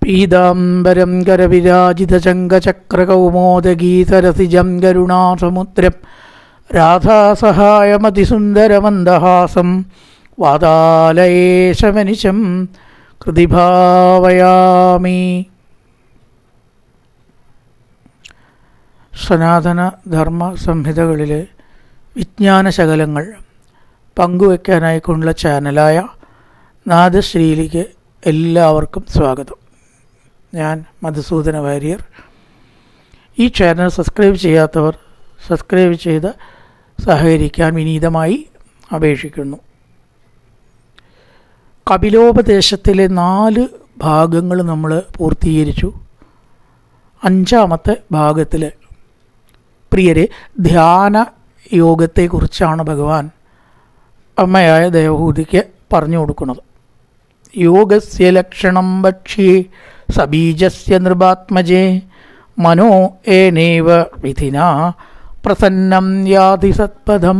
പീതാംബരം കരവിരാജിതചങ്കചക്രകൗമോദഗീതരസിജം കരുണാസമുദ്രം രാധാസഹായമതിസുന്ദരമന്ദഹാസം വാതാലയേശമനിശം കൃതിഭാവയാമി. സനാതന ധർമ്മ സംഹിതകളിലെ വിജ്ഞാനശകലങ്ങൾ പങ്കുവയ്ക്കാനായിക്കൊണ്ടുള്ള ചാനലായ നാദശ്രീയിലേക്ക് എല്ലാവർക്കും സ്വാഗതം. ഞാൻ മധുസൂദന വാര്യർ. ഈ ചാനൽ സബ്സ്ക്രൈബ് ചെയ്യാത്തവർ സബ്സ്ക്രൈബ് ചെയ്ത് സഹകരിക്കാൻ വിനീതമായി അപേക്ഷിക്കുന്നു. കപിലോപദേശത്തിലെ 4 ഭാഗങ്ങൾ നമ്മൾ പൂർത്തീകരിച്ചു. 5ാമത്തെ ഭാഗത്തിൽ പ്രിയരെ ധ്യാന യോഗത്തെക്കുറിച്ചാണ് ഭഗവാൻ അമ്മയായ ദേവഹൂതിക്ക് പറഞ്ഞു കൊടുക്കുന്നത്. യോഗസ്യ ലക്ഷണം ഭക്ഷ്യേ സബീജസ്യ നൃപാത്മജേ മനോ ഏനേവ വിധിന പ്രസന്നം യാതി സത്പഥം.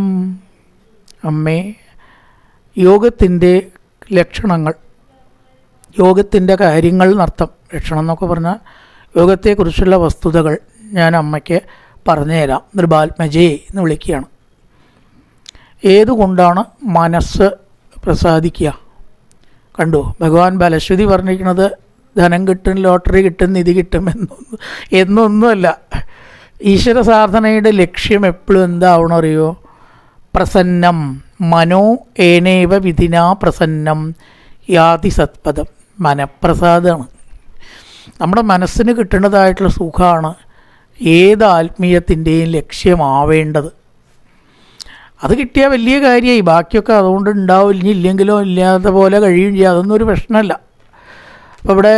അമ്മേ, യോഗത്തിൻ്റെ ലക്ഷണങ്ങൾ, യോഗത്തിൻ്റെ കാര്യങ്ങൾ എന്നർത്ഥം. ലക്ഷണം എന്നൊക്കെ പറഞ്ഞാൽ യോഗത്തെക്കുറിച്ചുള്ള വസ്തുതകൾ ഞാൻ അമ്മയ്ക്ക് പറഞ്ഞുതരാം. നൃപാത്മജേ എന്ന് വിളിക്കുകയാണ്. ഏതുകൊണ്ടാണ് മനസ്സ് പ്രസാദിക്കുക? കണ്ടു, ഭഗവാൻ ബലശ്രുതി പറഞ്ഞിരിക്കുന്നത് ധനം കിട്ടും, ലോട്ടറി കിട്ടും, നിധി കിട്ടും എന്നൊന്നുമല്ല. ഈശ്വര സാധനയുടെ ലക്ഷ്യം എപ്പോഴും എന്താവണം അറിയോ? പ്രസന്നം. മനോ ഏനേവ വിധിന പ്രസന്നം യാതി സത്പദം. മനഃപ്രസാദമാണ്. നമ്മുടെ മനസ്സിന് കിട്ടുന്നതായിട്ടുള്ള സുഖമാണ് ഏത് ആത്മീയത്തിൻ്റെയും ലക്ഷ്യമാവേണ്ടത്. അത് കിട്ടിയാൽ വലിയ കാര്യമായി. ബാക്കിയൊക്കെ അതുകൊണ്ട് ഉണ്ടാവില്ല, ഇല്ലെങ്കിലോ ഇല്ലാത്ത പോലെ കഴിയും ചെയ്യുക. അതൊന്നും ഒരു പ്രശ്നമല്ല. അപ്പോൾ ഇവിടെ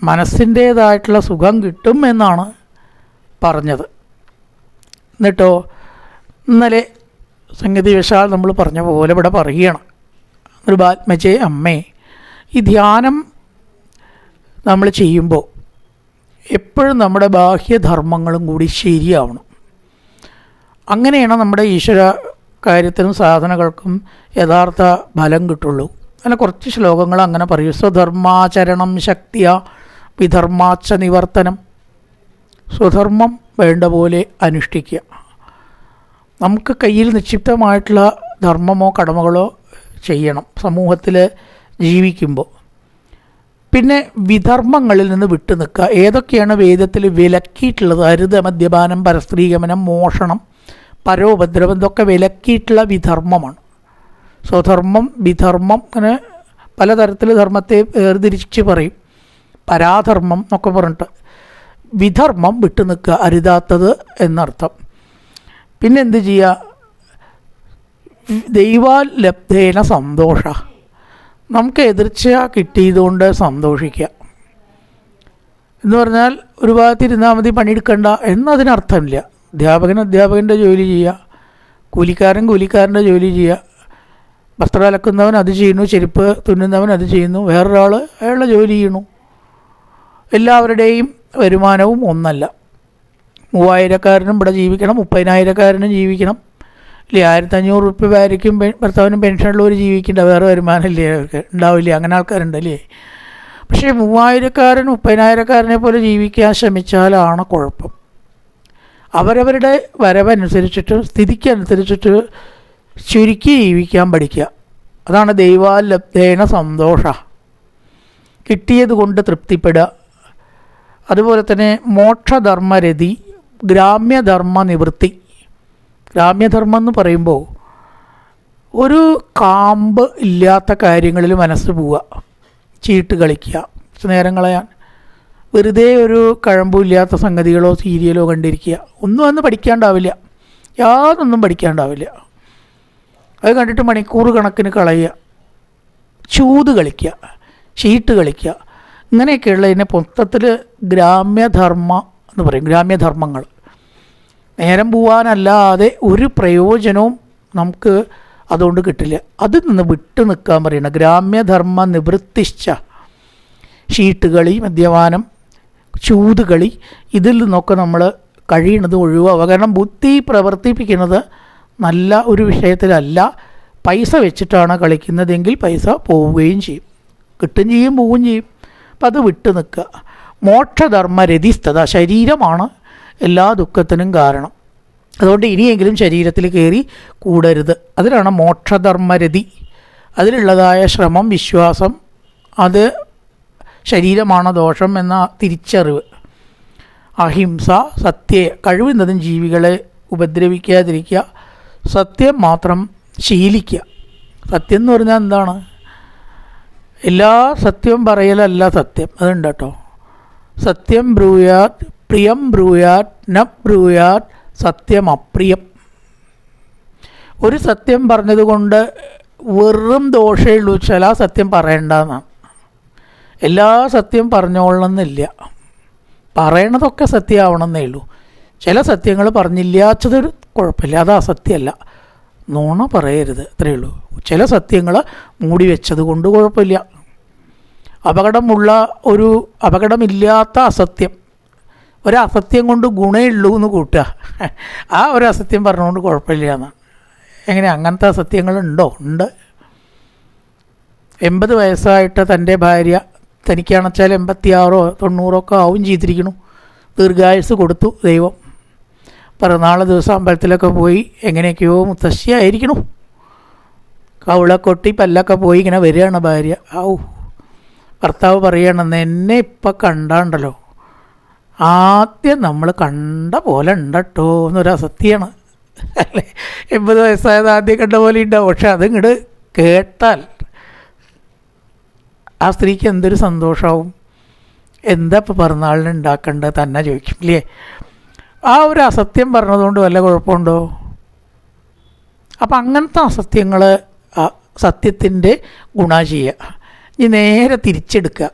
മനസ്സിൻ്റേതായിട്ടുള്ള സുഖം കിട്ടും എന്നാണ് പറഞ്ഞത്. എന്നിട്ടോ ഇന്നലെ സംഗതിവശാൽ നമ്മൾ പറഞ്ഞ പോലെ ഇവിടെ പറയുകയാണ്. നൃപാത്മജേ, അമ്മേ, ഈ ധ്യാനം നമ്മൾ ചെയ്യുമ്പോൾ എപ്പോഴും നമ്മുടെ ബാഹ്യധർമ്മങ്ങളും കൂടി ശരിയാവണം. അങ്ങനെയാണ് നമ്മുടെ ഈശ്വര കാര്യത്തിനും സാധനകൾക്കും യഥാർത്ഥ ഫലം കിട്ടുള്ളൂ. അങ്ങനെ കുറച്ച് ശ്ലോകങ്ങൾ അങ്ങനെ പറയും. സ്വധർമാചരണം ശക്തിയ വിധർമാച്ച നിവർത്തനം. സ്വധർമ്മം വേണ്ട പോലെ അനുഷ്ഠിക്കുക. നമുക്ക് കയ്യിൽ നിക്ഷിപ്തമായിട്ടുള്ള ധർമ്മമോ കടമകളോ ചെയ്യണം സമൂഹത്തിൽ ജീവിക്കുമ്പോൾ. പിന്നെ വിധർമ്മങ്ങളിൽ നിന്ന് വിട്ടു നിൽക്കുക. ഏതൊക്കെയാണ് വേദത്തിൽ വിലക്കിയിട്ടുള്ളത്? അരുത്, മദ്യപാനം, പരസ്ത്രീഗമനം, മോഷണം, പരോപദ്രവം, ഇതൊക്കെ വിലക്കിയിട്ടുള്ള വിധർമ്മമാണ്. സ്വധർമ്മം, വിധർമ്മം, അങ്ങനെ പലതരത്തിൽ ധർമ്മത്തെ വേർതിരിച്ച് പറയും. പരാധർമ്മം എന്നൊക്കെ പറഞ്ഞിട്ട് വിധർമ്മം വിട്ടു നിൽക്കുക, അരുതാത്തത് എന്നർത്ഥം. പിന്നെ എന്ത് ചെയ്യുക? ദൈവാലബ്ധേന സന്തോഷ. നമുക്ക് എതിർച്ച കിട്ടിയതുകൊണ്ട് സന്തോഷിക്കുക എന്ന് പറഞ്ഞാൽ ഒരു ഭാഗത്തിരുന്നാൽ മതി, പണിയെടുക്കണ്ട എന്നതിനർത്ഥമില്ല. അധ്യാപകൻ്റെ ജോലി ചെയ്യുക, കൂലിക്കാരൻ്റെ ജോലി ചെയ്യുക. വസ്ത്രം അലക്കുന്നവൻ അത് ചെയ്യുന്നു, ചെരുപ്പ് തുന്നുന്നവൻ അത് ചെയ്യുന്നു, വേറൊരാൾ അയാളുടെ ജോലി ചെയ്യണു. എല്ലാവരുടെയും വരുമാനവും ഒന്നല്ല. 3000-കാരനും ഇവിടെ ജീവിക്കണം, 30,000-കാരനും ജീവിക്കണം, ഇല്ലേ? 1500 രൂപ ഭാര്യയ്ക്കും ഭർത്താവിനും പെൻഷനുള്ളവർ ജീവിക്കേണ്ട, വേറെ വരുമാനമില്ലേ അവർക്ക്? ഉണ്ടാവില്ലേ? അങ്ങനെ ആൾക്കാരുണ്ടല്ലേ. പക്ഷേ 3000-കാരൻ 30,000-കാരനെ പോലെ ജീവിക്കാൻ ശ്രമിച്ചാലാണ് കുഴപ്പം. അവരവരുടെ വരവനുസരിച്ചിട്ട് സ്ഥിതിക്കനുസരിച്ചിട്ട് ചുരുക്കി ജീവിക്കാൻ പഠിക്കുക. അതാണ് ദൈവാലബ്ധേന സന്തോഷ. കിട്ടിയത് കൊണ്ട് തൃപ്തിപ്പെടുക. അതുപോലെ തന്നെ മോക്ഷധർമ്മരതി, ഗ്രാമ്യധർമ്മ നിവൃത്തി. ഗ്രാമ്യധർമ്മം എന്ന് പറയുമ്പോൾ ഒരു കാമ്പ് ഇല്ലാത്ത കാര്യങ്ങളിൽ മനസ്സ് പോവുക, ചീട്ട് കളിക്കുക, നേരം കളയാൻ, വെറുതെ ഒരു കഴമ്പില്ലാത്ത സംഗതികളോ സീരിയലോ കണ്ടിരിക്കുക. ഒന്നും അന്ന് പഠിക്കാണ്ടാവില്ല, യാതൊന്നും പഠിക്കാണ്ടാവില്ല. അത് കണ്ടിട്ട് മണിക്കൂർ കണക്കിന് കളയുക, ചൂത് കളിക്കുക, ചീട്ട് കളിക്കുക, ഇങ്ങനെയൊക്കെയുള്ളതിനെ മൊത്തത്തിൽ ഗ്രാമ്യധർമ്മ എന്ന് പറയും. ഗ്രാമ്യധർമ്മങ്ങൾ നേരം പോവാനല്ലാതെ ഒരു പ്രയോജനവും നമുക്ക് അതുകൊണ്ട് കിട്ടില്ല. അതിൽ നിന്ന് വിട്ടു നിൽക്കാൻ പറയണം. ഗ്രാമ്യധർമ്മ നിവൃത്തിശ്ച. ചീട്ടുകളി, മദ്യപാനം, ചൂതുകളി, ഇതിൽ നിന്നൊക്കെ നമ്മൾ കഴിയുന്നത് ഒഴിവാവുക. കാരണം ബുദ്ധി പ്രവർത്തിപ്പിക്കുന്നത് നല്ല ഒരു വിഷയത്തിലല്ല. പൈസ വെച്ചിട്ടാണ് കളിക്കുന്നതെങ്കിൽ പൈസ പോവുകയും ചെയ്യും, കിട്ടുകയും ചെയ്യും, പോവുകയും ചെയ്യും. അപ്പം അത് വിട്ട് നിൽക്കുക. മോക്ഷധർമ്മരതിസ്തത, ശരീരമാണ് എല്ലാ ദുഃഖത്തിനും കാരണം. അതുകൊണ്ട് ഇനിയെങ്കിലും ശരീരത്തിൽ കയറി കൂടരുത്. അതിനാണ് മോക്ഷധർമ്മരതി. അതിലുള്ളതായ ശ്രമം, വിശ്വാസം, അത് ശരീരമാണ് ദോഷം എന്ന തിരിച്ചറിവ്. അഹിംസ, കഴിവുന്നതും ജീവികളെ ഉപദ്രവിക്കാതിരിക്കുക, സത്യം മാത്രം ശീലിക്കുക. സത്യം എന്ന് പറഞ്ഞാൽ എന്താണ്? എല്ലാ സത്യവും പറയലല്ല സത്യം, അതുണ്ട് കേട്ടോ. സത്യം ബ്രൂയാത് പ്രിയം ബ്രൂയാത് ന ബ്രൂയാത് സത്യം അപ്രിയം. ഒരു സത്യം പറഞ്ഞതുകൊണ്ട് വെറും ദോഷമേ ഉള്ളൂ ചില സത്യം പറയണ്ടെന്നാണ്. എല്ലാ സത്യം പറഞ്ഞോളണമെന്നില്ല, പറയണതൊക്കെ സത്യമാവണമെന്നേ ഉള്ളൂ. ചില സത്യങ്ങൾ പറഞ്ഞില്ലാത്തതൊരു കുഴപ്പമില്ല, അത് അസത്യമല്ല. നുണ പറയരുത്, അത്രയേ ഉള്ളൂ. ചില സത്യങ്ങൾ മൂടി വെച്ചത് കൊണ്ട് കുഴപ്പമില്ല. അപകടമില്ലാത്ത അസത്യം, ഒരസത്യം കൊണ്ട് ഗുണമുള്ളൂ എന്ന് കൂട്ടുക, ആ ഒരു അസത്യം പറഞ്ഞുകൊണ്ട് കുഴപ്പമില്ല എന്നാണ്. എങ്ങനെ അങ്ങനത്തെ അസത്യങ്ങളുണ്ടോ? ഉണ്ട്. 80 വയസ്സായിട്ട് തൻ്റെ ഭാര്യ, തനിക്കാണെച്ചാൽ 86 90 ആവും ചെയ്തിരിക്കണു, ദീർഘായുസ് കൊടുത്തു ദൈവം. പിറന്നാൾ ദിവസം അമ്പലത്തിലൊക്കെ പോയി എങ്ങനെയൊക്കെയോ മുത്തശ്ശിയായിരിക്കണു, കവിളക്കൊട്ടി പല്ലൊക്കെ പോയി ഇങ്ങനെ വരികയാണ് ഭാര്യ. ഭർത്താവ് പറയണമെന്ന്, എന്നെ ഇപ്പം കണ്ടാണ്ടല്ലോ ആദ്യം നമ്മൾ കണ്ട പോലെ ഉണ്ടട്ടോ എന്നൊരു അസത്യമാണ് അല്ലേ. 80 വയസ്സായത് ആദ്യം കണ്ട പോലെ ഉണ്ടാവും. പക്ഷെ അതിങ്ങോട്ട് കേട്ടാൽ ആ സ്ത്രീക്ക് എന്തൊരു സന്തോഷമാവും. എന്താ ഇപ്പോൾ പിറന്നാളിന് ഉണ്ടാക്കേണ്ടത് തന്നെ ചോദിക്കും ഇല്ലേ. ആ ഒരു അസത്യം പറഞ്ഞതുകൊണ്ട് വല്ല കുഴപ്പമുണ്ടോ? അപ്പം അങ്ങനത്തെ അസത്യങ്ങൾ സത്യത്തിൻ്റെ ഗുണം ചെയ്യുക. ഇനി നേരെ തിരിച്ചെടുക്കുക,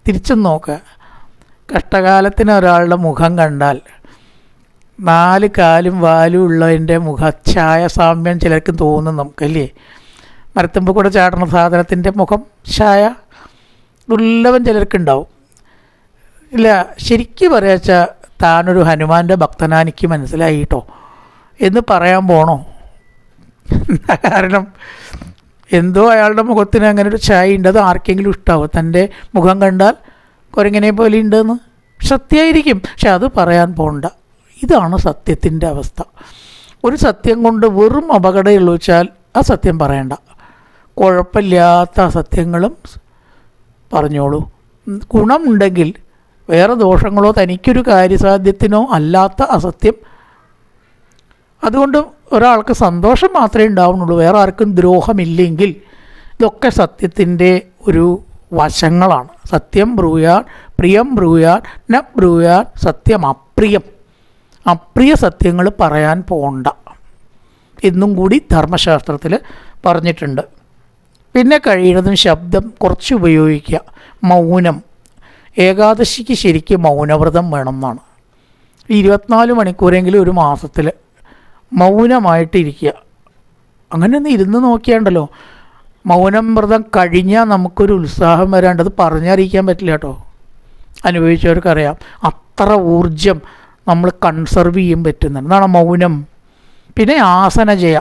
തിരിച്ചും നോക്കുക. കഷ്ടകാലത്തിന് ഒരാളുടെ മുഖം കണ്ടാൽ 4 കാലും വാലും ഉള്ളതിൻ്റെ മുഖഛായ സാമ്യം ചിലർക്ക് തോന്നും നമുക്കല്ലേ. മരത്തുമ്പോൾ കൂടെ ചാടുന്ന സാധനത്തിൻ്റെ മുഖം ഛായ ദുർലഭം ചിലർക്കുണ്ടാവും. ഇല്ല, ശരിക്കും പറയാച്ചാൽ താനൊരു ഹനുമാൻ്റെ ഭക്തനാനിക്ക് മനസ്സിലായി കേട്ടോ എന്ന് പറയാൻ പോണോ? കാരണം എന്തോ അയാളുടെ മുഖത്തിന് അങ്ങനെ ഒരു ഛായ ഉണ്ട്, അത് ആർക്കെങ്കിലും ഇഷ്ടാവും. തൻ്റെ മുഖം കണ്ടാൽ കുരങ്ങനെ പോലെ ഉണ്ടെന്ന് സത്യമായിരിക്കും, പക്ഷെ അത് പറയാൻ പോണ്ട. ഇതാണ് സത്യത്തിൻ്റെ അവസ്ഥ. ഒരു സത്യം കൊണ്ട് വെറും അപകടമുള്ളൂ വെച്ചാൽ ആ സത്യം പറയണ്ട. കുഴപ്പമില്ലാത്ത സത്യങ്ങളും പറഞ്ഞോളൂ. ഗുണമുണ്ടെങ്കിൽ, വേറെ ദോഷങ്ങളോ തനിക്കൊരു കാര്യസാധ്യത്തിനോ അല്ലാത്ത അസത്യം, അതുകൊണ്ട് ഒരാൾക്ക് സന്തോഷം മാത്രമേ ഉണ്ടാവുന്നുള്ളൂ, വേറെ ആർക്കും ദ്രോഹമില്ലെങ്കിൽ. ഇതൊക്കെ സത്യത്തിൻ്റെ ഒരു വശങ്ങളാണ്. സത്യം ബ്രൂയാൻ പ്രിയം ബ്രൂയാൻ ന ബ്രൂയാൻ സത്യം അപ്രിയം. അപ്രിയ സത്യങ്ങൾ പറയാൻ പോണ്ട എന്നും കൂടി ധർമ്മശാസ്ത്രത്തിൽ പറഞ്ഞിട്ടുണ്ട്. പിന്നെ കഴിയുന്നതും ശബ്ദം കുറച്ച് ഉപയോഗിക്കുക. മൗനം, ഏകാദശിക്ക് ശരിക്കും മൗനവ്രതം വേണം എന്നാണ്. 24 മണിക്കൂറെങ്കിലും ഒരു മാസത്തിൽ മൗനമായിട്ടിരിക്കുക. അങ്ങനെ ഒന്ന് ഇരുന്ന് നോക്കിയാണ്ടല്ലോ, മൗനം വ്രതം കഴിഞ്ഞാൽ നമുക്കൊരു ഉത്സാഹം വരാണ്ട്. അത് പറഞ്ഞറിയിക്കാൻ പറ്റില്ല കേട്ടോ, അനുഭവിച്ചവർക്കറിയാം. അത്ര ഊർജം നമ്മൾ കൺസർവ് ചെയ്യാൻ പറ്റുന്നുണ്ട്. എന്നാണ് മൗനം. പിന്നെ ആസനജയ,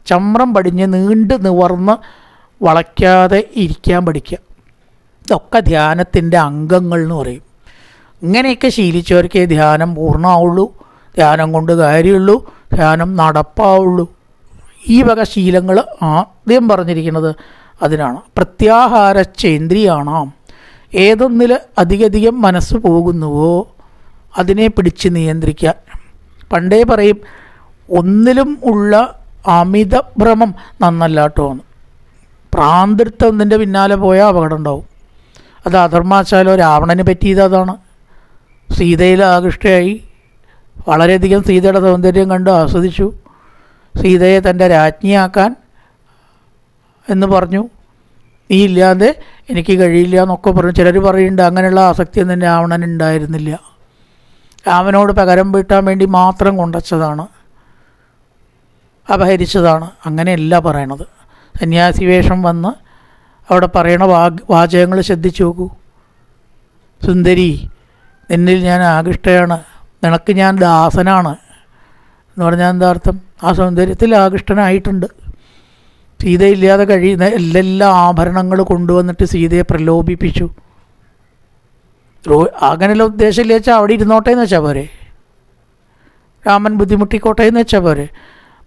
ചമ്രം പടിഞ്ഞ് നീണ്ട് നിവർന്ന് വളയ്ക്കാതെ ഇരിക്കാൻ പഠിക്കുക. ഇതൊക്കെ ധ്യാനത്തിൻ്റെ അംഗങ്ങൾ എന്ന് പറയും. ഇങ്ങനെയൊക്കെ ശീലിച്ചവർക്കേ ധ്യാനം പൂർണ്ണമാവുള്ളൂ, ധ്യാനം കൊണ്ട് കാര്യമുള്ളൂ, ധ്യാനം നടപ്പാവുള്ളൂ. ഈ വക ശീലങ്ങൾ ആദ്യം പറഞ്ഞിരിക്കുന്നത് അതിനാണ്. പ്രത്യാഹാരച്ചേന്ദ്രിയാണാം, ഏതൊന്നിൽ അധികധികം മനസ്സ് പോകുന്നുവോ അതിനെ പിടിച്ച് നിയന്ത്രിക്കാൻ. പണ്ടേ പറയും, ഒന്നിലും ഉള്ള അമിതഭ്രമം നന്നല്ല കേട്ടോ എന്ന്. പ്രാന്തെടുത്ത ഒന്നിൻ്റെ പിന്നാലെ പോയാൽ അപകടം ഉണ്ടാവും. അത് അധർമാശാലോ രാവണന് പറ്റിയത് അതാണ്. സീതയിൽ ആകൃഷ്ടയായി, വളരെയധികം സീതയുടെ സൗന്ദര്യം കണ്ട് ആസ്വദിച്ചു. സീതയെ തൻ്റെ രാജ്ഞിയാക്കാൻ എന്ന് പറഞ്ഞു. നീ ഇല്ലാതെ എനിക്ക് കഴിയില്ല എന്നൊക്കെ പറഞ്ഞു. ചിലർ പറയുന്നുണ്ട് അങ്ങനെയുള്ള ആസക്തിയൊന്നും രാവണൻ ഉണ്ടായിരുന്നില്ല, രാമനോട് പകരം വീട്ടാൻ വേണ്ടി മാത്രം കൊണ്ടുവച്ചതാണ്, അപഹരിച്ചതാണ്. അങ്ങനെയല്ല പറയണത്. സന്യാസി വേഷം വന്ന് അവിടെ പറയണ വാചകങ്ങൾ ശ്രദ്ധിച്ചു നോക്കൂ. സുന്ദരി, നിന്നിൽ ഞാൻ ആകൃഷ്ടയാണ്, നിനക്ക് ഞാൻ ദാസനാണ് എന്ന് പറഞ്ഞാൽ എന്താ അർത്ഥം? ആ സൗന്ദര്യത്തിൽ ആകൃഷ്ടനായിട്ടുണ്ട്. സീതയില്ലാതെ കഴിയുന്ന എല്ലാ ആഭരണങ്ങൾ കൊണ്ടുവന്നിട്ട് സീതയെ പ്രലോഭിപ്പിച്ചു. അങ്ങനെയുള്ള ഉദ്ദേശമില്ല വെച്ചാൽ അവിടെ ഇരുന്നോട്ടെ എന്ന് വെച്ചാൽ പോരെ, രാമൻ ബുദ്ധിമുട്ടിക്കോട്ടെ എന്ന് വെച്ചാൽ പോരെ.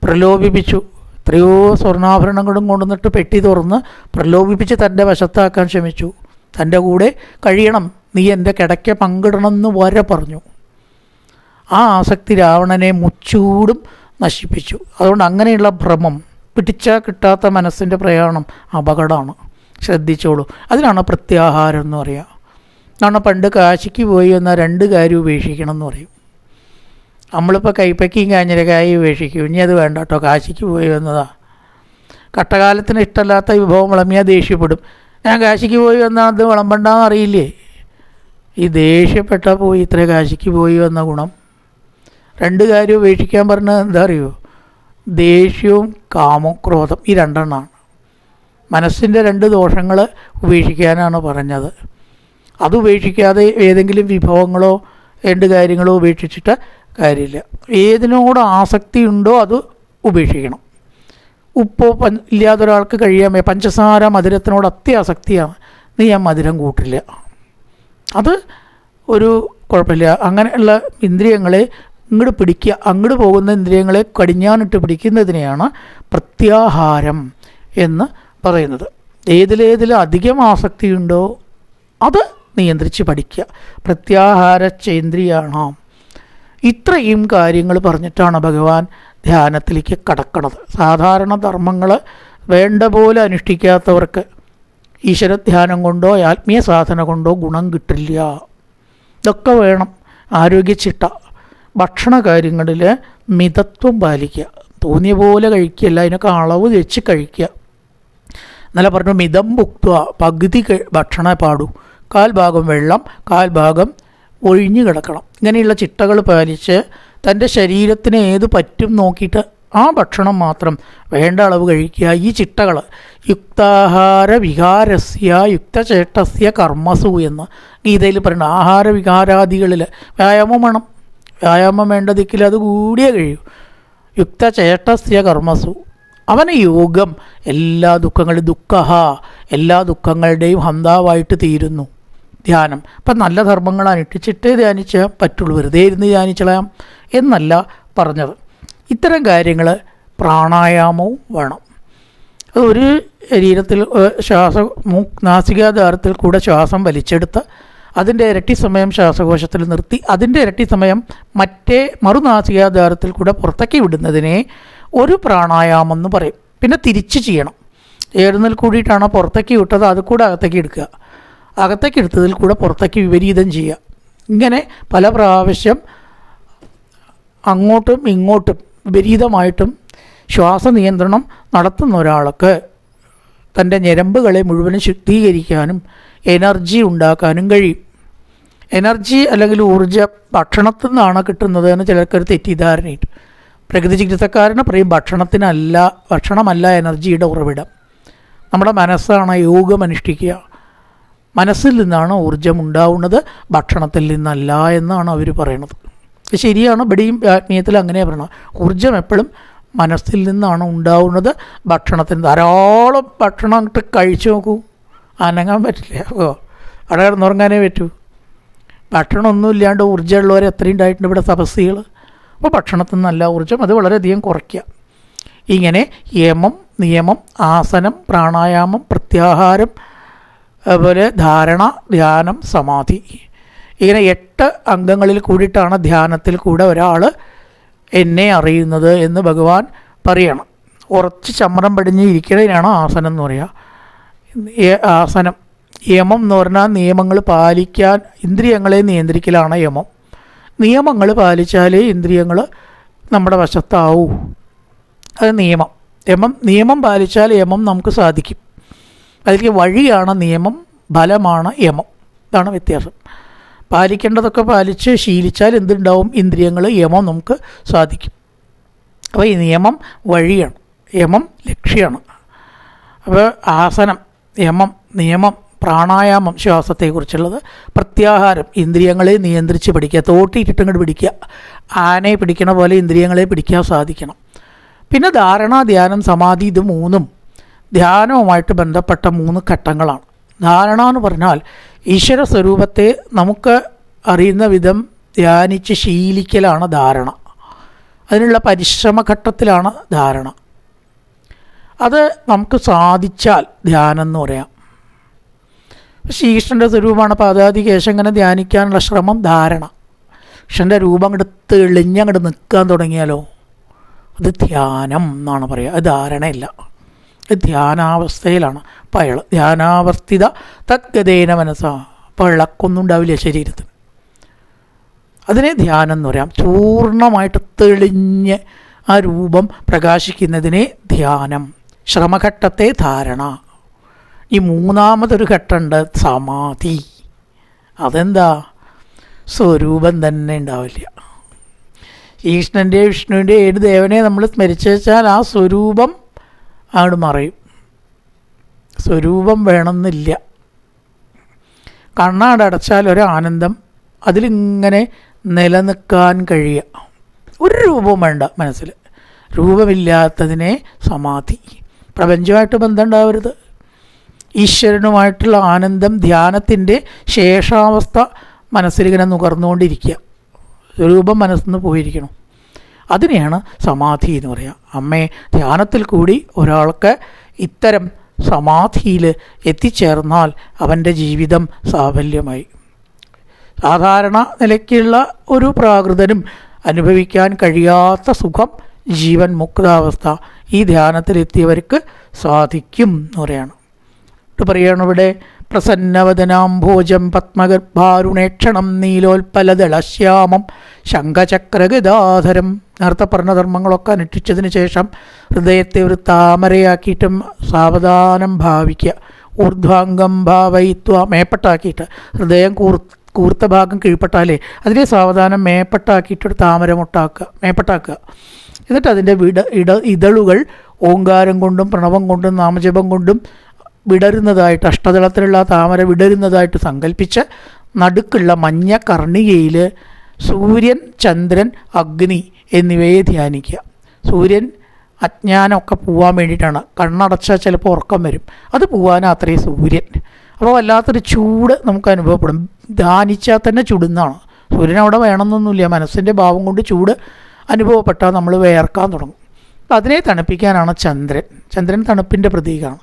പ്രലോഭിപ്പിച്ചു, എത്രയോ സ്വർണ്ണാഭരണങ്ങളും കൊണ്ടുവന്നിട്ട് പെട്ടി തുറന്ന് പ്രലോഭിപ്പിച്ച് തൻ്റെ വശത്താക്കാൻ ശ്രമിച്ചു. തൻ്റെ കൂടെ കഴിയണം, നീ എൻ്റെ കിടക്ക പങ്കിടണമെന്ന് വരെ പറഞ്ഞു. ആ ആസക്തി രാവണനെ മുച്ചൂടും നശിപ്പിച്ചു. അതുകൊണ്ട് അങ്ങനെയുള്ള ഭ്രമം, പിടിച്ചാൽ കിട്ടാത്ത മനസ്സിൻ്റെ പ്രയാണം അപകടമാണ്, ശ്രദ്ധിച്ചോളൂ. അതിനാണ് പ്രത്യാഹാരം എന്ന് പറയുക. അതാണ് പണ്ട് കാശിക്ക് പോയി എന്നാൽ 2 കാര്യം ഉപേക്ഷിക്കണം എന്ന് പറയും. നമ്മളിപ്പോൾ കൈപ്പയ്ക്കും കാഞ്ഞിരക്കായും ഉപേക്ഷിക്കും, ഇനി അത് വേണ്ട കേട്ടോ, കാശിക്ക് പോയി വന്നതാ. കട്ടകാലത്തിന് ഇഷ്ടമല്ലാത്ത വിഭവം വിളമ്പിയാൽ ദേഷ്യപ്പെടും. ഞാൻ കാശിക്ക് പോയി വന്നാൽ അത് വിളമ്പണ്ടെന്ന് അറിയില്ലേ? ഈ ദേഷ്യപ്പെട്ടാൽ പോയി ഇത്ര കാശിക്ക് പോയി വന്ന ഗുണം. 2 കാര്യം ഉപേക്ഷിക്കാൻ പറഞ്ഞത് എന്താ അറിയോ? ദേഷ്യവും കാമവും ക്രോധം, ഈ 2 എണ്ണമാണ്. മനസ്സിൻ്റെ 2 ദോഷങ്ങൾ ഉപേക്ഷിക്കാനാണ് പറഞ്ഞത്. അത് ഉപേക്ഷിക്കാതെ ഏതെങ്കിലും വിഭവങ്ങളോ 2 കാര്യങ്ങളോ ഉപേക്ഷിച്ചിട്ട് കാര്യമില്ല. ഏതിനോട് ആസക്തി ഉണ്ടോ അത് ഉപേക്ഷിക്കണം. ഉപ്പോ ഇല്ലാത്തൊരാൾക്ക് കഴിയാൻ പഞ്ചസാര മധുരത്തിനോട് അത്യാസക്തിയാണ്, നീ ഞാൻ മധുരം കൂട്ടില്ല, അത് ഒരു കുഴപ്പമില്ല. അങ്ങനെയുള്ള ഇന്ദ്രിയങ്ങളെ ഇങ്ങോട്ട് പിടിക്കുക, അങ്ങോട്ട് പോകുന്ന ഇന്ദ്രിയങ്ങളെ കടിഞ്ഞാനിട്ട് പിടിക്കുന്നതിനെയാണ് പ്രത്യാഹാരം എന്ന് പറയുന്നത്. ഏതിലേതിൽ അധികം ആസക്തിയുണ്ടോ അത് നിയന്ത്രിച്ച് പഠിക്കുക. പ്രത്യാഹാരചേന്ദ്രിയാണ്. ഇത്രയും കാര്യങ്ങൾ പറഞ്ഞിട്ടാണ് ഭഗവാൻ ധ്യാനത്തിലേക്ക് കടക്കണത്. സാധാരണ ധർമ്മങ്ങൾ വേണ്ട പോലെ അനുഷ്ഠിക്കാത്തവർക്ക് ഈശ്വരധ്യാനം കൊണ്ടോ ആത്മീയ സാധന കൊണ്ടോ ഗുണം കിട്ടില്ല. ഇതൊക്കെ വേണം. ആരോഗ്യചിട്ട ഭക്ഷണ കാര്യങ്ങളിൽ മിതത്വം പാലിക്കുക. തോന്നിയ പോലെ കഴിക്കുകയല്ല, അതിനൊക്കെ അളവ് വെച്ച് കഴിക്കുക. നല്ല പറഞ്ഞു, മിതം ഭുക്ത്വ, പകുതി ഭക്ഷണമേ പാടൂ, 1/4 ഭാഗം വെള്ളം, 1/4 ഭാഗം ഒഴിഞ്ഞു കിടക്കണം. ഇങ്ങനെയുള്ള ചിട്ടകൾ പാലിച്ച് തൻ്റെ ശരീരത്തിന് ഏത് പറ്റും നോക്കിയിട്ട് ആ ഭക്ഷണം മാത്രം വേണ്ട അളവ് കഴിക്കുക. ഈ ചിട്ടകൾ യുക്താഹാര വിഹാരസ്യ യുക്തചേഷ്ടസ്യ കർമ്മസു എന്ന് ഗീതയിൽ പറയുന്നത്. ആഹാര വിഹാരാദികളിൽ വ്യായാമം വേണം. വ്യായാമം വേണ്ട ദിക്കിൽ അത് കൂടിയേ കഴിയൂ. യുക്തചേഷ്ടസ്യ കർമ്മസു, അവന് യോഗം എല്ലാ ദുഃഖങ്ങളും എല്ലാ ദുഃഖങ്ങളുടെയും ഹന്താവായിട്ട് തീരുന്നു. ധ്യാനം അപ്പം നല്ല ധർമ്മങ്ങൾ അനുഷ്ഠിച്ചിട്ടേ ധ്യാനിച്ചാൽ പറ്റുള്ളൂ, വെറുതെ ഇരുന്ന് ധ്യാനിച്ചളയാം എന്നല്ല പറഞ്ഞത്. ഇത്തരം കാര്യങ്ങൾ പ്രാണായാമവും വേണം. അത് ഒരു ശരീരത്തിൽ നാസികാദ്വാരത്തിൽ കൂടെ ശ്വാസം വലിച്ചെടുത്ത് അതിൻ്റെ ഇരട്ടി സമയം ശ്വാസകോശത്തിൽ നിർത്തി അതിൻ്റെ ഇരട്ടി സമയം മറുനാസികാദ്വാരത്തിൽ കൂടെ പുറത്തേക്ക് വിടുന്നതിനെ ഒരു പ്രാണായാമം എന്ന് പറയും. പിന്നെ തിരിച്ച് ചെയ്യണം. ഏറുന്നതിൽ കൂടിയിട്ടാണ് പുറത്തേക്ക് വിട്ടത്, അത് കൂടെ അകത്തേക്ക് എടുക്കുക, അകത്തേക്ക് എടുത്തതിൽ കൂടെ പുറത്തേക്ക് വിപരീതം ചെയ്യുക. ഇങ്ങനെ പല പ്രാവശ്യം അങ്ങോട്ടും ഇങ്ങോട്ടും വിപരീതമായിട്ടും ശ്വാസനിയന്ത്രണം നടത്തുന്ന ഒരാൾക്ക് തൻ്റെ ഞരമ്പുകളെ മുഴുവനും ശുദ്ധീകരിക്കാനും എനർജി ഉണ്ടാക്കാനും കഴിയും. എനർജി അല്ലെങ്കിൽ ഊർജ്ജം ഭക്ഷണത്തിൽ നിന്നാണ് കിട്ടുന്നത് എന്ന് ചിലർക്കൊരു തെറ്റിദ്ധാരണയുണ്ട്. പ്രകൃതി ചികിത്സക്കാരന് പറയും ഭക്ഷണമല്ല എനർജിയുടെ ഉറവിടം, നമ്മുടെ മനസ്സാണ്. യോഗം അനുഷ്ഠിക്കുക, മനസ്സിൽ നിന്നാണ് ഊർജ്ജം ഉണ്ടാവുന്നത്, ഭക്ഷണത്തിൽ നിന്നല്ല എന്നാണ് അവർ പറയുന്നത്. ശരിയാണ്. ഇവിടെയും ആത്മീയത്തിൽ അങ്ങനെ പറയണം. ഊർജ്ജം എപ്പോഴും മനസ്സിൽ നിന്നാണ് ഉണ്ടാവുന്നത്, ഭക്ഷണത്തിൽ. ധാരാളം ഭക്ഷണം അങ്ങോട്ട് കഴിച്ചു നോക്കൂ, അനങ്ങാൻ പറ്റില്ല. അവിടെ കിടന്നുറങ്ങാനേ പറ്റൂ. ഭക്ഷണമൊന്നും ഇല്ലാണ്ട് ഊർജ്ജമുള്ളവർ എത്രയും ഉണ്ടായിട്ടുണ്ട് ഇവിടെ തപസ്സികൾ. അപ്പോൾ ഭക്ഷണത്തിൽ നിന്നല്ല ഊർജ്ജം, അത് വളരെയധികം കുറയ്ക്കുക. ഇങ്ങനെ യമം, നിയമം, ആസനം, പ്രാണായാമം, പ്രത്യാഹാരം, അതുപോലെ ധാരണ, ധ്യാനം, സമാധി, ഇങ്ങനെ 8 അംഗങ്ങളിൽ കൂടിയിട്ടാണ് ധ്യാനത്തിൽ കൂടെ ഒരാൾ എന്നെ അറിയുന്നത് എന്ന് ഭഗവാൻ പറയണം. ഉറച്ച് ചമ്രം പടിഞ്ഞ് ഇരിക്കുന്നതിനാണ് ആസനം എന്ന് പറയുക. ആസനം, യമം എന്ന് പറഞ്ഞാൽ നിയമങ്ങൾ പാലിക്കാൻ, ഇന്ദ്രിയങ്ങളെ നിയന്ത്രിക്കലാണ് യമം. നിയമങ്ങൾ പാലിച്ചാലേ ഇന്ദ്രിയങ്ങൾ നമ്മുടെ വശത്താവൂ, അത് നിയമം. നിയമം പാലിച്ചാൽ യമം നമുക്ക് സാധിക്കും. അതിലേക്ക് വഴിയാണ് നിയമം, ഫലമാണ് യമം. ഇതാണ് വ്യത്യാസം. പാലിക്കേണ്ടതൊക്കെ പാലിച്ച് ശീലിച്ചാൽ എന്തുണ്ടാവും? ഇന്ദ്രിയങ്ങൾ, യമം നമുക്ക് സാധിക്കും. അപ്പോൾ ഈ നിയമം വഴിയാണ്, യമം ലക്ഷ്യമാണ്. അപ്പോൾ ആസനം, യമം, നിയമം, പ്രാണായാമം ശ്വാസത്തെക്കുറിച്ചുള്ളത്, പ്രത്യാഹാരം ഇന്ദ്രിയങ്ങളെ നിയന്ത്രിച്ച് പിടിക്കുക, തോട്ടിയിട്ടിട്ട് ഇങ്ങോട്ട് പിടിക്കുക, ആനയെ പിടിക്കണ പോലെ ഇന്ദ്രിയങ്ങളെ പിടിക്കാൻ സാധിക്കണം. പിന്നെ ധാരണ, ധ്യാനം, സമാധി, ഇത് 3ഉം ധ്യാനവുമായിട്ട് ബന്ധപ്പെട്ട 3 ഘട്ടങ്ങളാണ്. ധാരണ എന്ന് പറഞ്ഞാൽ ഈശ്വര സ്വരൂപത്തെ നമുക്ക് അറിയുന്ന വിധം ധ്യാനിച്ച് ശീലിക്കലാണ് ധാരണ. അതിനുള്ള പരിശ്രമഘട്ടത്തിലാണ് ധാരണ. അത് നമുക്ക് സാധിച്ചാൽ ധ്യാനം എന്ന് പറയാം. ശ്രീകൃഷ്ണൻ്റെ സ്വരൂപമാണ് പാദാദി കേശം ഇങ്ങനെ ധ്യാനിക്കാനുള്ള ശ്രമം ധാരണ. കൃഷ്ണൻ്റെ രൂപം അങ്ങോട്ട് തെളിഞ്ഞങ്ങോട്ട് നിൽക്കാൻ തുടങ്ങിയാലോ അത് ധ്യാനം എന്നാണ് പറയുക. അത് ധാരണയില്ല, അത് ധ്യാനാവസ്ഥയിലാണ്. അപ്പം അയാൾ ധ്യാനാവർത്തിത തദ്ഗതേന മനസ്സാ. അപ്പോൾ ഇളക്കൊന്നും ഉണ്ടാവില്ല ശരീരത്തിന്. അതിനെ ധ്യാനം എന്ന് പറയാം. പൂർണ്ണമായിട്ട് തെളിഞ്ഞ് ആ രൂപം പ്രകാശിക്കുന്നതിനെ ധ്യാനം. ശ്രമഘട്ടത്തെ ധാരണ. ഈ മൂന്നാമതൊരു ഘട്ടമുണ്ട് സമാധി. അതെന്താ? സ്വരൂപം തന്നെ ഉണ്ടാവില്ല. കൃഷ്ണൻ്റെ വിഷ്ണുവിൻ്റെ ഏത് ദേവനെ നമ്മൾ സ്മരിച്ചു വെച്ചാൽ ആ സ്വരൂപം അങ്ങോട്ട് മറയും. സ്വരൂപം വേണമെന്നില്ല. കണ്ണാടടച്ചാൽ ഒരാനന്ദം അതിലിങ്ങനെ നിലനിൽക്കാൻ കഴിയുക. ഒരു രൂപവും വേണ്ട മനസ്സിൽ. രൂപമില്ലാത്തതിനെ സമാധി. പ്രപഞ്ചമായിട്ട് ബന്ധം ഉണ്ടാവരുത്. ഈശ്വരനുമായിട്ടുള്ള ആനന്ദം ധ്യാനത്തിൻ്റെ ശേഷാവസ്ഥ മനസ്സിലിങ്ങനെ നുകർന്നുകൊണ്ടിരിക്കുക. രൂപം മനസ്സിൽ നിന്ന് പോയിരിക്കണം. അതിനെയാണ് സമാധി എന്ന് പറയുക. അമ്മേ, ധ്യാനത്തിൽ കൂടി ഒരാൾക്ക് ഇത്തരം സമാധിയിൽ എത്തിച്ചേർന്നാൽ അവൻ്റെ ജീവിതം സാഫല്യമായി. സാധാരണ നിലയ്ക്കുള്ള ഒരു പ്രാകൃതനും അനുഭവിക്കാൻ കഴിയാത്ത സുഖം, ജീവൻ മുക്താവസ്ഥ ഈ ധ്യാനത്തിലെത്തിയവർക്ക് സാധിക്കും എന്ന് പറയാണ്. പറയണം ഇവിടെ പ്രസന്നവദനാംഭോജം പത്മഗർഭാരുണേക്ഷണം നീലോൽപലദളശ്യാമം ശംഖചക്രഗദാധരം. നേരത്തെ പറഞ്ഞ ധർമ്മങ്ങളൊക്കെ അനുഷ്ഠിച്ചതിന് ശേഷം ഹൃദയത്തെ ഒരു താമരയാക്കിയിട്ടും സാവധാനം ഭാവിക്കുക. ഊർധ്വാംഗം ഭാവയിത്വ, മേപ്പെട്ടാക്കിയിട്ട് ഹൃദയം കൂർത്ത ഭാഗം കീഴ്പ്പെട്ടാലേ അതിനെ സാവധാനം മേപ്പെട്ടാക്കിയിട്ടൊരു താമരമുട്ടാക്കുക, മേപ്പെട്ടാക്കുക. എന്നിട്ട് അതിൻ്റെ ഇതളുകൾ ഓങ്കാരം കൊണ്ടും പ്രണവം കൊണ്ടും നാമജപം കൊണ്ടും വിടരുന്നതായിട്ട്, അഷ്ടദളത്തിലുള്ള താമര വിടരുന്നതായിട്ട് സങ്കല്പിച്ച് നടുക്കുള്ള മഞ്ഞ കർണികയിൽ സൂര്യൻ, ചന്ദ്രൻ, അഗ്നി എന്നിവയെ ധ്യാനിക്കുക. സൂര്യൻ അജ്ഞാനമൊക്കെ പോവാൻ വേണ്ടിയിട്ടാണ്. കണ്ണടച്ചാൽ ചിലപ്പോൾ ഉറക്കം വരും. അത് പോവാനാ അത്രയും സൂര്യൻ. അപ്പോൾ വല്ലാത്തൊരു ചൂട് നമുക്ക് അനുഭവപ്പെടും. ധ്യാനിച്ചാൽ തന്നെ ചുടുന്നാണ്. സൂര്യൻ അവിടെ വേണമെന്നൊന്നുമില്ല. മനസ്സിൻ്റെ ഭാവം കൊണ്ട് ചൂട് അനുഭവപ്പെട്ടാൽ നമ്മൾ വേർക്കാൻ തുടങ്ങും. അപ്പം അതിനെ തണുപ്പിക്കാനാണ് ചന്ദ്രൻ. ചന്ദ്രൻ തണുപ്പിൻ്റെ പ്രതീകമാണ്.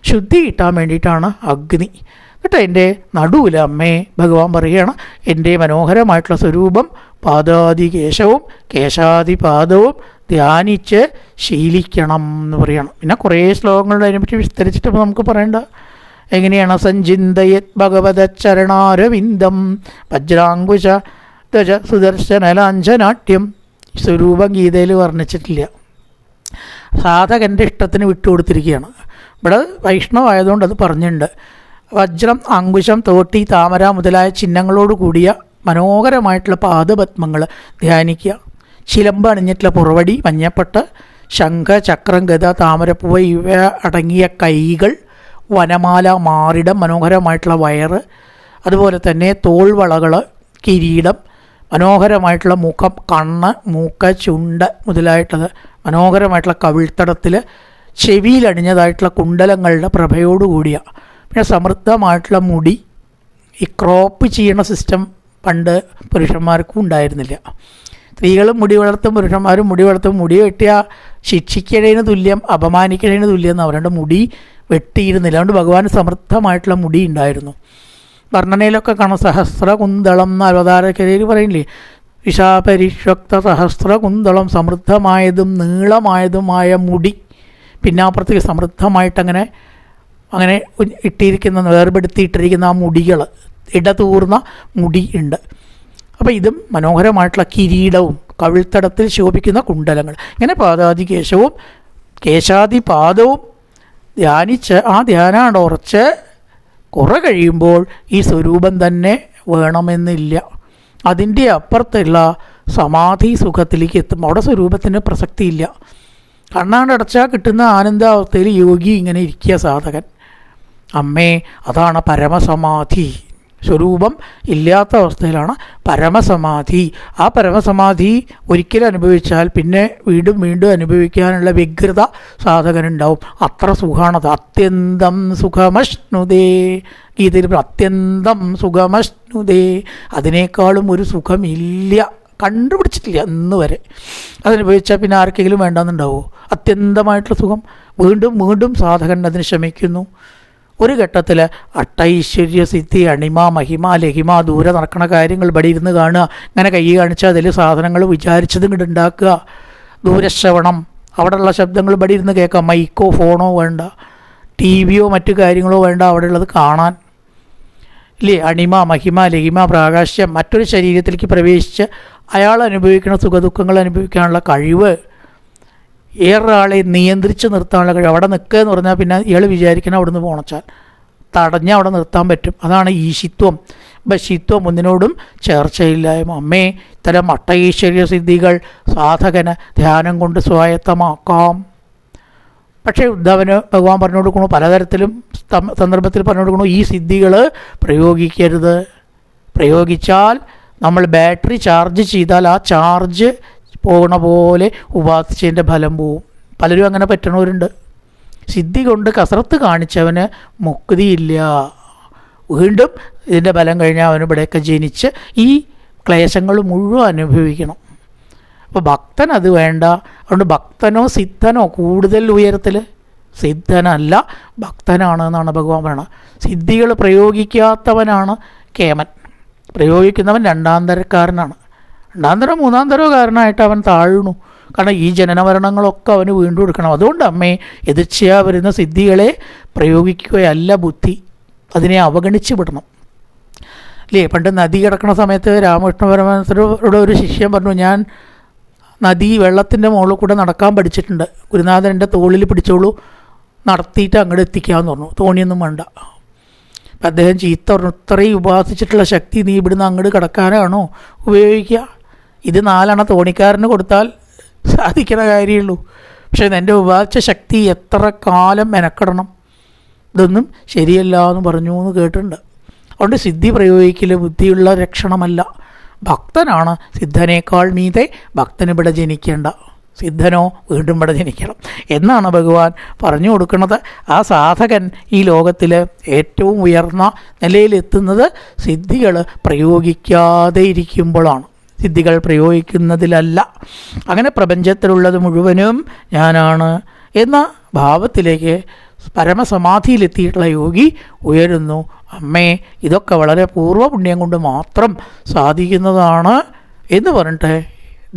ശുദ്ധി കിട്ടാൻ വേണ്ടിയിട്ടാണ് അഗ്നി. എന്നിട്ട് എൻ്റെ നടുവിൽ അമ്മേ ഭഗവാൻ പറയുകയാണ്, എൻ്റെ മനോഹരമായിട്ടുള്ള സ്വരൂപം പാദാദി കേശവും കേശാദി പാദവും ധ്യാനിച്ച് ശീലിക്കണം എന്ന് പറയണം. പിന്നെ കുറേ ശ്ലോകങ്ങളുടെ അതിനെപ്പറ്റി വിസ്തരിച്ചിട്ട് നമുക്ക് പറയേണ്ട എങ്ങനെയാണ്. സഞ്ചിന്തയത് ഭഗവത ചരണാരവിന്ദം വജ്രാങ്കുശ ദശ സുദർശനലാഞ്ചനാട്യം. സ്വരൂപം ഗീതയിൽ വർണ്ണിച്ചിട്ടില്ല. സാധകൻ്റെ ഇഷ്ടത്തിന് വിട്ടുകൊടുത്തിരിക്കുകയാണ്. ഇവിടെ വൈഷ്ണവായതുകൊണ്ട് അത് പറഞ്ഞിട്ടുണ്ട്. വജ്രം, അങ്കുശം, തോട്ടി, താമര മുതലായ ചിഹ്നങ്ങളോട് കൂടിയ മനോഹരമായിട്ടുള്ള പാദപത്മങ്ങൾ ധ്യാനിക്കുക. ചിലമ്പ് അണിഞ്ഞിട്ടുള്ള പുറവടി, മഞ്ഞപ്പട്ട്, ശംഖ, ചക്രം, ഗദ, താമരപ്പൂവ് ഇവ അടങ്ങിയ കൈകൾ, വനമാല, മാറിടം, മനോഹരമായിട്ടുള്ള വയറ്, അതുപോലെ തന്നെ തോൾവളകൾ, കിരീടം, മനോഹരമായിട്ടുള്ള മുഖം, കണ്ണ്, മൂക്ക്, ചുണ്ട് മുതലായിട്ടുള്ളത്, മനോഹരമായിട്ടുള്ള കവിൾത്തടത്തിൽ ചെവിയിലണിഞ്ഞതായിട്ടുള്ള കുണ്ടലങ്ങളുടെ പ്രഭയോടുകൂടിയ, പിന്നെ സമൃദ്ധമായിട്ടുള്ള മുടി. ഈ ക്രോപ്പ് ചെയ്യണ സിസ്റ്റം പണ്ട് പുരുഷന്മാർക്കും ഉണ്ടായിരുന്നില്ല. സ്ത്രീകളും മുടി വളർത്തും, പുരുഷന്മാരും മുടി വളർത്തും. മുടി വെട്ടിയാൽ ശിക്ഷിക്കണതിന് തുല്യം, അപമാനിക്കണതിന് തുല്യം എന്ന് അവരുടെ മുടി വെട്ടിയിരുന്നില്ല. അതുകൊണ്ട് ഭഗവാന് സമൃദ്ധമായിട്ടുള്ള മുടി ഉണ്ടായിരുന്നു. വർണ്ണനയിലൊക്കെ കാണാം. സഹസ്രകുന്തളം എന്ന അവതാരക്കരയിൽ പറയില്ലേ, വിശാപരിഷ്വക്ത സഹസ്രകുന്തളം, സമൃദ്ധമായതും നീളമായതുമായ മുടി. പിന്നാപ്പുറത്തേക്ക് സമൃദ്ധമായിട്ടങ്ങനെ അങ്ങനെ ഇട്ടിരിക്കുന്ന, വേർപെടുത്തിയിട്ടിരിക്കുന്ന ആ മുടികൾ, ഇടതൂർന്ന മുടി ഉണ്ട്. അപ്പോൾ ഇതും മനോഹരമായിട്ടുള്ള കിരീടവും കവിൾത്തടത്തിൽ ശോഭിക്കുന്ന കുണ്ടലങ്ങൾ. ഇങ്ങനെ പാദാദി കേശവും കേശാദി പാദവും ധ്യാനിച്ച് ആ ധ്യാനാണ് ഉറച്ച് കുറെ കഴിയുമ്പോൾ ഈ സ്വരൂപം തന്നെ വേണമെന്നില്ല. അതിൻ്റെ അപ്പുറത്തുള്ള സമാധി സുഖത്തിലേക്ക് എത്തും. അവിടെ സ്വരൂപത്തിന് പ്രസക്തിയില്ല. കണ്ണാണ്ടടച്ചാൽ കിട്ടുന്ന ആനന്ദാവസ്ഥയിൽ യോഗി ഇങ്ങനെ ഇരിക്കുക സാധകൻ. അമ്മേ, അതാണ് പരമസമാധി. സ്വരൂപം ഇല്ലാത്ത അവസ്ഥയിലാണ് പരമസമാധി. ആ പരമസമാധി ഒരിക്കലും അനുഭവിച്ചാൽ പിന്നെ വീണ്ടും വീണ്ടും അനുഭവിക്കാനുള്ള വ്യഗ്രത സാധകനുണ്ടാവും. അത്ര സുഖമാണത്. അത്യന്തം സുഖമശ്നുതേ, ഗീതയിൽ അത്യന്തം സുഖമശ്നുതേ, അതിനേക്കാളും ഒരു സുഖമില്ല, കണ്ടുപിടിച്ചിട്ടില്ല ഇന്ന് വരെ. അതനുഭവിച്ചാൽ പിന്നെ ആർക്കെങ്കിലും വേണ്ടെന്നുണ്ടാവുമോ? അത്യന്തമായിട്ടുള്ള സുഖം. വീണ്ടും വീണ്ടും സാധകൻ അതിന് ശ്രമിക്കുന്നു. ഒരു ഘട്ടത്തിൽ അട്ടൈശ്വര്യ സിദ്ധി അണിമ മഹിമ ലഹിമ ദൂരെ നടക്കണ കാര്യങ്ങൾ ഇവിടെ ഇരുന്ന് കാണുക, ഇങ്ങനെ കൈ കാണിച്ചാൽ അതിൽ സാധനങ്ങൾ വിചാരിച്ചത് ഇങ്ങോട്ട് ഉണ്ടാക്കുക. ദൂരശ്രവണം, അവിടെയുള്ള ശബ്ദങ്ങൾ ഇവിടെ ഇരുന്ന് കേൾക്കാം. മൈക്കോ ഫോണോ വേണ്ട, ടി വിയോ മറ്റു കാര്യങ്ങളോ വേണ്ട, അവിടെയുള്ളത് കാണാൻ ഇല്ലേ. അണിമ മഹിമ ലഹിമ പ്രാകാശ്യം, മറ്റൊരു ശരീരത്തിലേക്ക് പ്രവേശിച്ച് അയാൾ അനുഭവിക്കുന്ന സുഖദുഃഖങ്ങൾ അനുഭവിക്കാനുള്ള കഴിവ്, ഏറൊരാളെ നിയന്ത്രിച്ച് നിർത്താനുള്ള കഴിവ്. അവിടെ നിൽക്കുക എന്ന് പറഞ്ഞാൽ പിന്നെ ഇയാൾ വിചാരിക്കണം അവിടെ നിന്ന് പോണച്ചാൽ തടഞ്ഞ് അവിടെ നിർത്താൻ പറ്റും. അതാണ് ഈശിത്വം. ബശിത്വം, ഒന്നിനോടും ചേർച്ചയില്ലായ്മ. അമ്മേ, ഇത്തരം അട്ടൈശ്വര്യ സിദ്ധികൾ സാധകന് ധ്യാനം കൊണ്ട് സ്വായത്തമാക്കാം. പക്ഷേ ഉദ്ധവന് ഭഗവാൻ പറഞ്ഞു കൊടുക്കണു, പലതരത്തിലും സന്ദർഭത്തിൽ പറഞ്ഞു കൊടുക്കണു, ഈ സിദ്ധികൾ പ്രയോഗിക്കരുത്. പ്രയോഗിച്ചാൽ നമ്മൾ ബാറ്ററി ചാർജ് ചെയ്താൽ ആ ചാർജ് പോകണ പോലെ ഉപാസിച്ചതിൻ്റെ ഫലം പോവും. പലരും അങ്ങനെ പറ്റണവരുണ്ട്. സിദ്ധി കൊണ്ട് കസരത്ത് കാണിച്ചവന് മുക്തിയില്ല. വീണ്ടും ഇതിൻ്റെ ഫലം കഴിഞ്ഞാൽ അവന് ഇവിടെയൊക്കെ ജനിച്ച് ഈ ക്ലേശങ്ങൾ മുഴുവൻ അനുഭവിക്കണം. അപ്പോൾ ഭക്തൻ അത് വേണ്ട. അതുകൊണ്ട് ഭക്തനോ സിദ്ധനോ കൂടുതൽ ഉയരത്തിൽ സിദ്ധനല്ല, ഭക്തനാണ് എന്നാണ് ഭഗവാൻ പറയുന്നത്. സിദ്ധികൾ പ്രയോഗിക്കാത്തവനാണ് കേമൻ. പ്രയോഗിക്കുന്നവൻ രണ്ടാം തരക്കാരനാണ്. രണ്ടാം തരം മൂന്നാം തരക്കാരനായിട്ട് അവൻ താഴ്ന്നു. കാരണം ഈ ജനനമരണങ്ങളൊക്കെ അവന് വീണ്ടും എടുക്കണം. അതുകൊണ്ട് അമ്മേ, എതിർച്ചയാ വരുന്ന സിദ്ധികളെ പ്രയോഗിക്കുകയല്ല ബുദ്ധി, അതിനെ അവഗണിച്ച് വിടണം. അല്ലേ, പണ്ട് നദി കിടക്കുന്ന സമയത്ത് രാമകൃഷ്ണ പരമഹംസരുടെ ഒരു ശിഷ്യൻ പറഞ്ഞു, ഞാൻ നദി വെള്ളത്തിൻ്റെ മുകളിൽ കൂടെ നടക്കാൻ പഠിച്ചിട്ടുണ്ട്, ഗുരുനാഥൻ എൻ്റെ തോളിൽ പിടിച്ചോളൂ, നടത്തിയിട്ട് അങ്ങോട്ട് എത്തിക്കാമെന്ന് പറഞ്ഞു. തോണിയൊന്നും വേണ്ട. അപ്പം അദ്ദേഹം ചീത്ത പറഞ്ഞു, ഇത്രയും ഉപാസിച്ചിട്ടുള്ള ശക്തി നീ ഇവിടുന്ന് അങ്ങോട്ട് കിടക്കാനാണോ ഉപയോഗിക്കുക? ഇത് 4 തോണിക്കാരന് കൊടുത്താൽ സാധിക്കുന്ന കാര്യമുള്ളൂ. പക്ഷേ എൻ്റെ ഉപാസിച്ച ശക്തി എത്ര കാലം മെനക്കെടണം, ഇതൊന്നും ശരിയല്ല എന്ന് പറഞ്ഞു എന്ന് കേട്ടിട്ടുണ്ട്. അതുകൊണ്ട് സിദ്ധി പ്രയോഗിക്കൽ ബുദ്ധിയുള്ള ലക്ഷണമല്ല. ഭക്തനാണ് സിദ്ധനേക്കാൾ മീതെ. ഭക്തനിവിടെ ജനിക്കേണ്ട, സിദ്ധനോ വീണ്ടും ഇവിടെ ജനിക്കണം എന്നാണ് ഭഗവാൻ പറഞ്ഞു കൊടുക്കുന്നത്. ആ സാധകൻ ഈ ലോകത്തിൽ ഏറ്റവും ഉയർന്ന നിലയിലെത്തുന്നത് സിദ്ധികൾ പ്രയോഗിക്കാതെ ഇരിക്കുമ്പോഴാണ്, സിദ്ധികൾ പ്രയോഗിക്കുന്നതിലല്ല. അങ്ങനെ പ്രപഞ്ചത്തിലുള്ളത് മുഴുവനും ഞാനാണ് എന്ന ഭാവത്തിലേക്ക് പരമസമാധിയിലെത്തിയിട്ടുള്ള യോഗി ഉയരുന്നു. അമ്മേ, ഇതൊക്കെ വളരെ പൂർവ്വപുണ്യം കൊണ്ട് മാത്രം സാധിക്കുന്നതാണ് എന്ന് പറഞ്ഞിട്ട്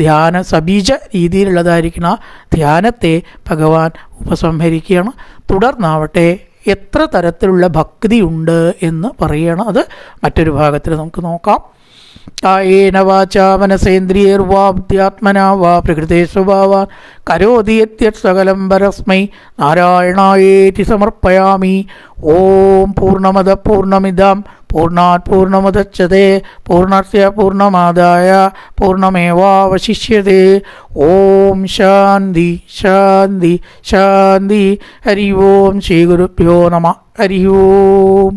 ധ്യാന സബീജ രീതിയിലുള്ളതായിരിക്കുന്ന ധ്യാനത്തെ ഭഗവാൻ ഉപസംഹരിക്കുകയാണ്. തുടർന്നാവട്ടെ എത്ര തരത്തിലുള്ള ഭക്തിയുണ്ട് എന്ന് പറയണം. അത് മറ്റൊരു ഭാഗത്തിൽ നമുക്ക് നോക്കാം. കായേന വാചാ മനസേന്ദ്രിയർവാ ബുദ്ധ്യാത്മനാ വാ പ്രകൃതേ സ്വഭാവാൻ കരോതി യദ്യത് സകലം പരസ്മൈ നാരായണായേതി സമർപ്പയാമി. ഓം പൂർണ്ണമദ പൂർണ്ണമിദം പൂർണ്ണാത് പൂർണ്ണമുദച്യതേ പൂർണ്ണസ്യ പൂർണ്ണമാദായ പൂർണ്ണമേവാവശിഷ്യതേ. ഓം ശാന്തി ശാന്തി ശാന്തി. ഹരി ഓം ശ്രീ ഗുരുഭ്യോ നമഃ. ഹരി ഓം.